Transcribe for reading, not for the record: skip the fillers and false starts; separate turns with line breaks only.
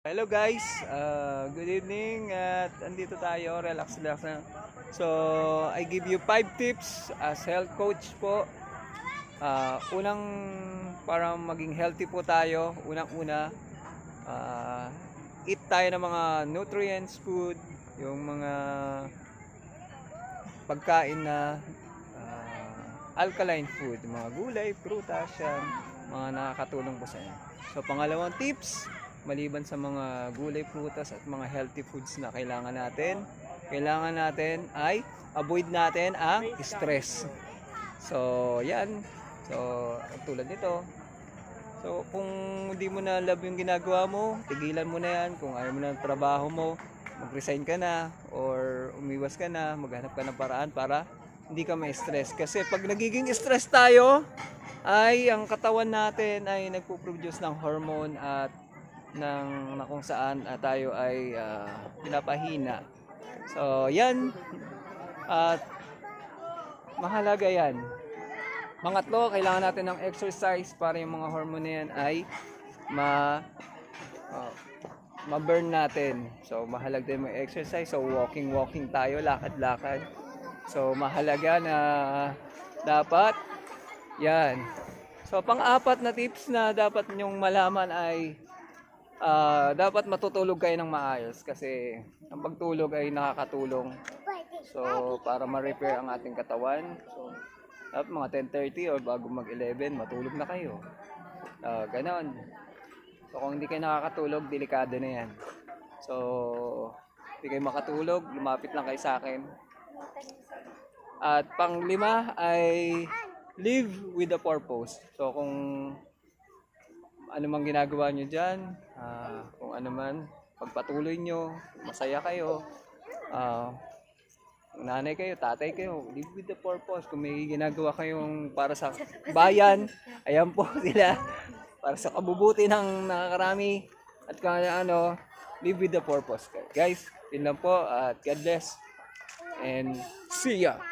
Hello guys, good evening at andito tayo, relax na. So, I give you 5 tips as health coach po. Unang para maging healthy po tayo, unang-una, eat tayo ng mga nutrients food, yung mga pagkain na alkaline food, mga gulay, prutas, yan, mga nakakatulong po sa inyo. So, pangalawang tips, maliban sa mga gulay, prutas at mga healthy foods na kailangan natin ay avoid natin ang stress. So, yan. So, tulad nito. So, kung hindi mo na love yung ginagawa mo, tigilan mo na yan. Kung ayaw mo na ng trabaho mo, mag-resign ka na or umiwas ka na, maghanap ka ng paraan para hindi ka ma-stress. Kasi pag nagiging stress tayo, ay ang katawan natin ay nagpo-produce ng hormone at na kung saan tayo ay pinapahina. So, yan. At mahalaga yan. Pangatlo, kailangan natin ng exercise para yung mga hormone na yan ay ma-burn natin. So, mahalaga din may exercise. So, walking tayo, lakad-lakad. So, mahalaga na dapat yan. So, pang-apat na tips na dapat nyong malaman ay dapat matutulog kayo ng maayos kasi ang pagtulog ay nakakatulong. So, para ma-repair ang ating katawan. So, dapat mga 10:30 or bago mag-11, matulog na kayo. Ganon. So, kung hindi kayo nakakatulog, delikado na yan. So, hindi kayo makatulog, lumapit lang kayo sa akin. At pang-5 ay live with a purpose. So, kung ano mang ginagawa nyo dyan, kung ano man, pagpatuloy nyo, masaya kayo, nanay kayo, tatay kayo, live with the purpose. Kung may ginagawa kayong para sa bayan, ayan po sila, para sa kabubuti ng nakakarami, at ano, live with the purpose. Guys, yun lang po, at God bless, and see ya!